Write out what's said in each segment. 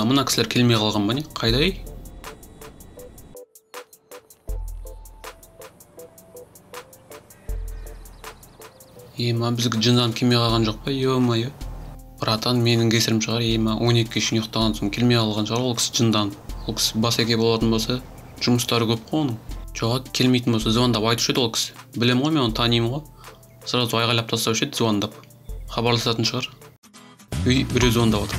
Мына кісілер келмей қалған ба не? Қайда ей? Бізге жынданып келмей қалған жоқ па? Ё-моё. Братан, менің кесірім шығар. 12-ге шейін ұйықтаған соң келмей қалған шығар. Ол кісі жынданып. Ол кісі басеке болатын болса, жұмыстары көп қой оның. Жоқ, келмейтін болса звондап айтушы еді ол кісі. Білем ғой, мен оны танимын ғой. Сразу айғайлап тастаушы еді звондап. Хабарласатын шығар. Біреу звондап отыр.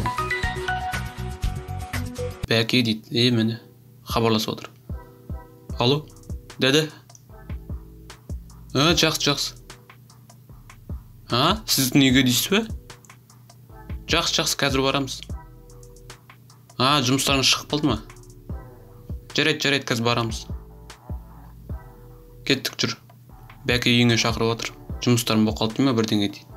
Бәке дейді. Міне. Хабарласып отыр. Алло, дәді? Жақсы. Сіздің үйге дейсіз бе? Жақсы, қазір барамыз. Жұмыстарыңыз шығып қалды ма? Жарайды, қазір барамыз. Кеттік, жүр. Бәке үйіңе шақырып отыр. Жұмыстарым болып қалды ма бірдеңе дейді.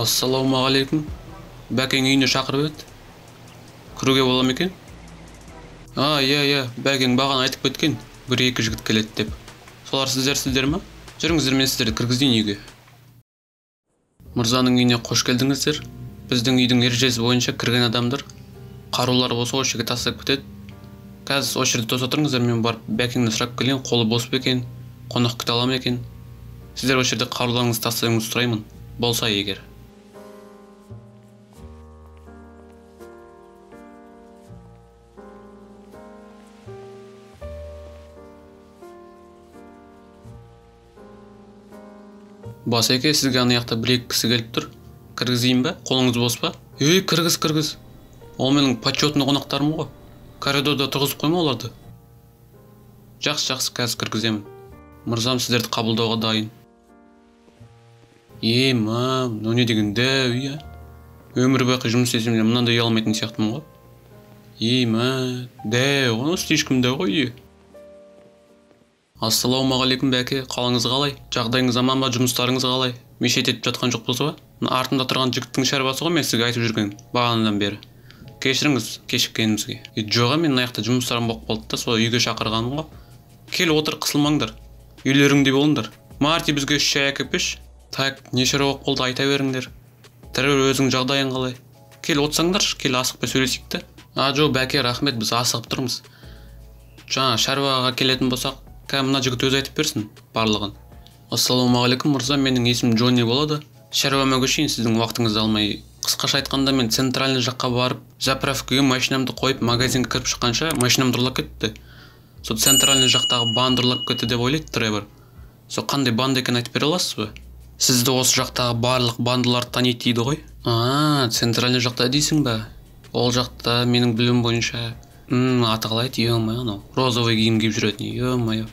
Ассалаумағалейкум. Бәкең үйіне шақырып еді. Кіруге бола ма екен? Иә, бәкең бағана айтып кеткен. 1-2 жігіт келеді деп. Солар сіздер ма? Жүріңіздер, мен сіздерді кіргізейін үйге. Мырзаның үйіне қош келдіңіздер. Біздің үйдің ережесі бойынша кірген адамдар қарулары болса осы жерге тастап кетеді. Қазір осы жерде тоса тұрыңыздар, мен барып бәкеңді сұрап келейін, қолы бос па екен, қонақ күте ала ма екен. Сіздер осы жерде қаруларыңызды тастауыңызды сұраймын. Болса егер. Басеке, сізге анаяқта 1-2 кісі келіп тұр. Кіргізейін бе? Қолыңыз бос па? Кіргіз. Ол менің почетный қонақтарым ғой. Коридорда тұрғызып қойма оларды. Жақсы, қазір кіргіземін. Мырзам сіздерді қабылдауға дайын. Мынау не деген дәу, иә? Өмір бақи жұмыс істесем де мынандай ұялмайтын сияқтымын ғой. Дәу, оны слишком дәу ғой. Ассалаумағалейкум бәке, қалыңыз қалай? Жағдайыңыз аман ба, жұмыстарыңыз қалай? Мешет етіп жатқан жоқ болса ба? Артында тұрған жігіттің шаруасы ғой, мен сізге айтып жүрген бағанадан бері. Кешіріңіз, кешіккенімізге. Жоға, мен аяқта жұмыстарым болып қалды да, сол үйге шақырғаным ғой. Кел отыр, қысылмаңдар. Үйлеріңде болыңдар. Марти бізге шай әкеп беш. Так, не шаруа болып қалды, айта беріңдер. Тірі өзің жағдайың қалай? Кел отырсаңдаршы, кел асықпай сөйлесейік те. Жоқ бәке, рахмет, біз асығып тұрмыз. Жаңа шаруаға келетін болсақ, мына жігіт өзі айтып берсін барлығын. Ассалаумағалейкум мырза, менің есімім Джонни болады. Шаруама көшейін, сіздің уақытыңызды алмай. Қысқаша айтқанда, мен центральный жаққа барып, заправкаға машинамды қойып, магазинге кіріп шыққанша, машинам ұрлап кетті. Сол центральный жақтағы банд ұрлап кетті деп ойлайды Тревор. Сол қандай банд екенін айтып бере аласыз ба? Сізді осы жақтағы барлық бандыларды таниды дейді ғой. Центральный жақта дейсің ба? Ол жақта менің білуім бойынша аты қалай еді? Ё-моё, розовый киім киіп жүретін. Ё-моё.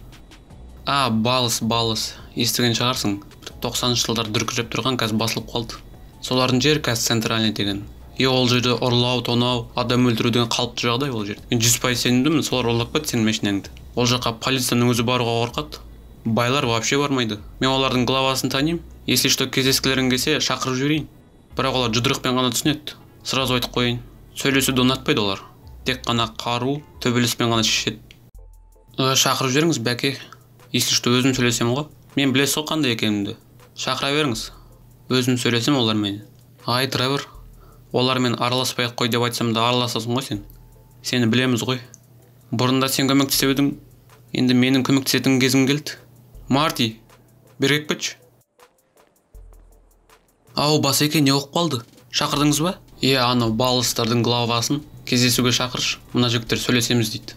Балыс. Естіген шығарсың. 90-шы жылдар дүркіреп тұрған, қазір басылып қалды. Солардың жері қазір центральный деген. Ол жерде ұрлау, тонау, адам өлтіру деген қалыпты жағдай ол жерде. Мен 100% сенімдімін, солар ұрлап кетті сенің машинаңды. Ол жаққа полицияның өзі баруға қорқады. Байлар вообще бармайды. Мен олардың главасын танимын. Если что кездескілерің келсе, шақырып жіберейін. Бірақ олар жұдырықпен ғана түсінеді. Сразу айтып қойын. Сөйлесуді ұнатпайды олар. Тек қана қару, төбелеспен ғана шешеді. Шақырып жіберіңіз бәке. Если что өзім сөйлесем ғой. Мен білесіз ғой қандай екенімді. Шақыра беріңіз. Өзім сөйлесем олармен. Тревор, олармен араласпай-ақ қой деп айтсам да араласасың ғой сен. Сені білеміз ғой. Бұрында сен көмектесе едің, енді менің көмектесетін кезім келді. Марти, бері келіп кетші. Ау, Басеке, не болып қалды? Шақырдыңыз ба? Анау балыстардың главасын кездесуге шақыршы. Мына жігіттер сөйлесеміз дейді.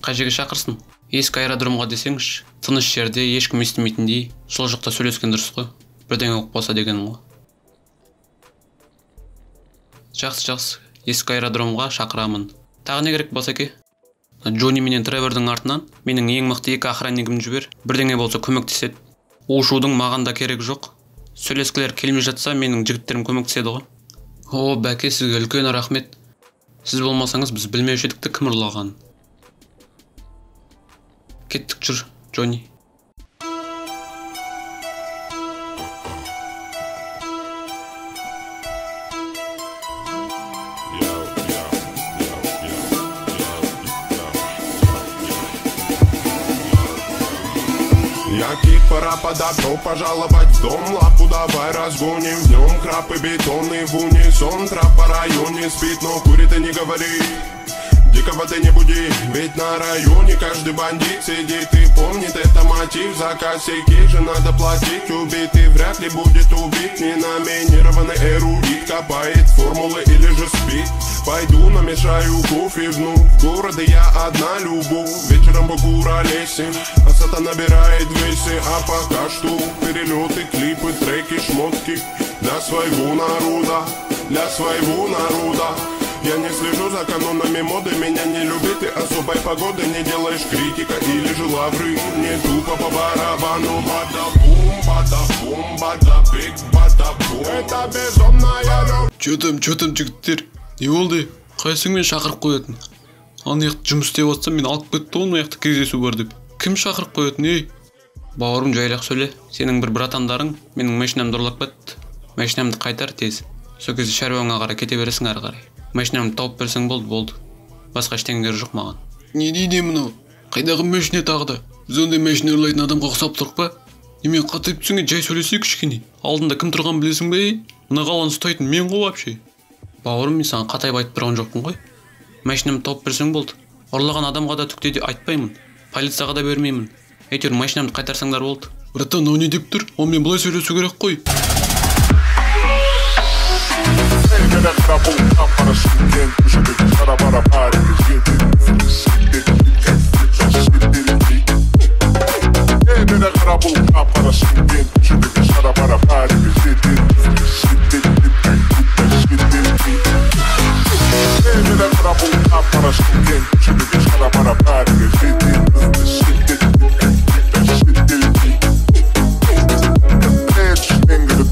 Қай жерге шақырсын? Ескі аэродромға десеңізші. Тыныш жерде ешкім естімейтіндей, сол жақта сөйлескен дұрыс қой. Бірдеңе болып қалса дегенім ғой. Жақсы. Ескі аэродромға шақырамын. Тағы не керек, Басеке? Джонни менен Тревордың артынан менің ең мықты 2 охраннигімді жібер. Бірдеңе болса көмектеседі. Ушудың маған да керек жоқ. Сөйлескілер келмей жатса, менің жігіттерім көмектеседі ғой. О, бәке, сізге үлкен рахмет. Сіз болмасаңыз біз білмеуші едік кім ұрлағанын. Кеттік, жүр, Джонни. Яких пора подобно пожаловать в дом. Лапу давай разгоним, в нем краб и бетонный в унисон. Трап по районе спит, но курит и не говорит. Дикого ты не буди, ведь на районе каждый бандит сидит и помнит это мотив. За косяки же надо платить, убитый вряд ли будет убит. Неноминированный эрудит копает формулы или же спит. Пойду намешаю кофе вновь, в городе я одна любовь. Вечером по куролесим, а сата набирает весе. А пока что перелеты, клипы, треки, шмотки для своего народа, для своего народа. Я не слежу за канонами моды, меня не любит и особой погоды. Не делаешь критика или же лавры, не тупо по барабану. Бада-бум, бада-бум, бада-бик, бада-бум. Это безумная любовь. Чё там, жігіттер? Не болды? Қайсыңмен шақырып қоятын? Ана яқты жұмыс істеп жатсам, мен алып кетті ғой, мына яқты кездесу бар деп. Кім шақырып қоятын, ей? Бауырым, жайлақ сөйле. Сенің бір братандарың менің машинамды ұрлап кетті. Машинамды қайтар тез. Сол кезде шаруаңа қарай кете бересің ары қарай. Машинамды тауып берсең болды. Басқа ештеңе жоқ маған. Не дейді мынау? Қайдағы машина тағы да? Біз ондай машина ұрлайтын адамға ұқсап тұрық па? Немен қатайып түсіңе жай сөйлесейік кішкене. Алдында кім тұрған білесің бе? Мына қаланы ұстайтын мен ғой вообще. Бауырым, мен саған қатайып айтып тұрған жоқпын ғой. Машинамды тауып берсең болды. Ұрлаған адамға да түкте де айтпаймын. Полицияға да бермеймін. Әйтеуір машинамды қайтарсаңдар болды. Братан, ол не деп тұр? Онымен былай сөйлесу керек қой.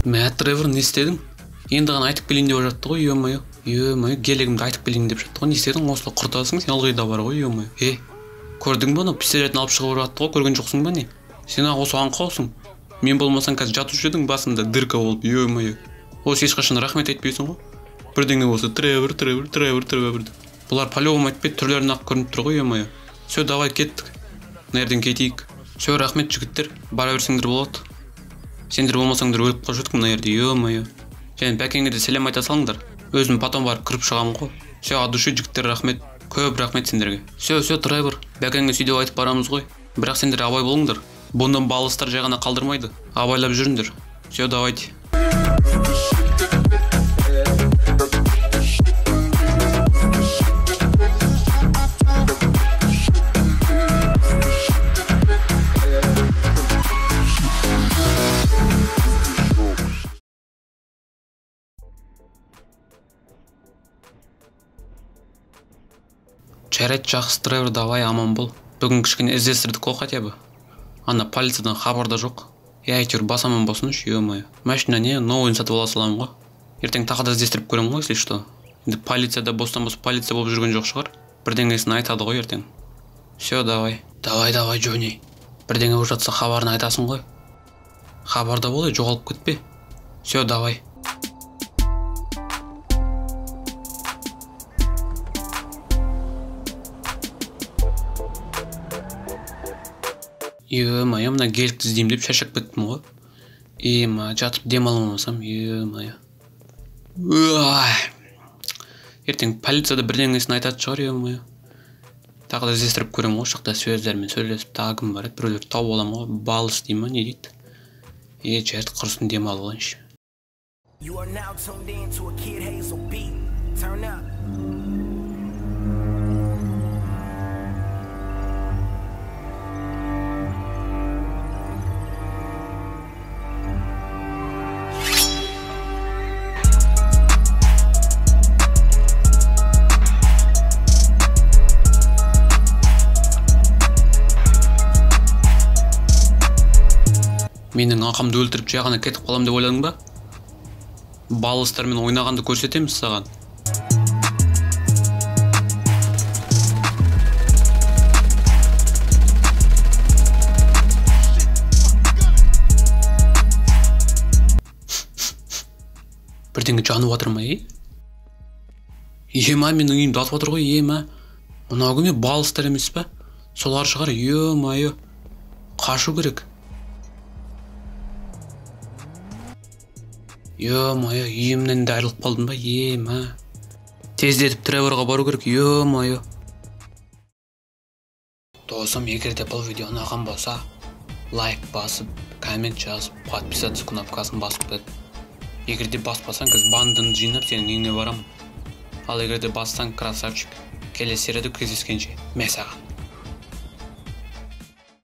Мә, Тревор, не істедің? Енді ғана айтып келейін деп жатты ғой, ё-моё. Гелегімді айтып келейін деп жатты ғой. Не істедің? Осылай құртасың, сен ылғи да бар ғой, ё-моё. Көрдің бе, анау пистолетін алып шығып жатты ғой, көрген жоқсың ба не? Сен ақ осы аңқаусың. Мен болмасаң қазір жатушы едің, басында дырка болып, ё-моё. Осы ешқашан рахмет айтпайсың ғой. Бірдеңе болса Тревор. Бұлар по-любому айтпайды, түрлерін ақ көрініп тұр ғой, ё-моё. Все, давай кеттік. Мына жерден кетейік. Все, рахмет жігіттер, бара берсеңдер болады. Сендер болмасаңдар өліп қалып жүрдік мына жерде, ё-моё. Және бәкеңе де сәлем айта салыңдар. Өзім потом барып кіріп шығамын ғой. Все, от души жігіттер, рахмет. Көп рахмет сендерге. Все, Тревор, бәкеңе сөйдеп айтып барамыз ғой. Бірақ сендер абай болыңдар. Бұндан балыстар жай ғана қалдырмайды. Абайлап жүріңдер. Все, давайте. Жарайды, жақсы, Тревор, давай, аман бол. Бүгін кішкене іздестірдік қой хотя бы. Ана полициядан хабарда жоқ. Әйтеуір бас аман болсыншы, ё-моё. Машина не, новыйын сатып ала саламын ғой. Ертең тағы да іздестіріп көремін ғой, если что. Енді полицияда бостан бос полиция болып жүрген жоқ шығар. Бірдеңесін айтады ғой ертең. Все, давай. Давай, Джонни. Бірдеңе болып жатса хабарын айтасың ғой. Хабарда бол, жоғалып кетпе. Все, давай. Ё-моё, мына гелікті іздеймін деп шаршап кеттім ғой. Жатып демаламасам, ё-моё. Ертең полицияда бірдеңесін айтады шығар, ё-моё. Тағы да іздестіріп көремін ғой, шақта сөздермен сөйлесіп, тағы кім бар еді, біреулер тауып аламын ғой, балыс дей ма, не дейді. Жарты құрсын демалып алайыншы. You are now tuned in to a Kid Hazel beat. Turn up. Менің ақамды өлтіріп жағына кетіп қалам деп ойладың ба? Балыстармен ойнағанды көрсетеміз саған. Бірдеңе жанып жатыр ма, Ема, менің үйімді атып жатыр ғой, ема. Мына күні балыстар емес па? Солар шығар, ема, қашу керек. Ё-моё, үйімнен де айырылып қалдым ба, ема. Тездетіп Треворға бару керек, ё-моё. Досым, егер де бұл видео ұнаған болса, лайк басып, коммент жазып, подписаться кнопкасын басып кет. Егер де баспасаң, банданы жинап сенің үйіңе барамын. Ал егер де бассаң, красавчик. Келесі серияда кездескенше, мен саған.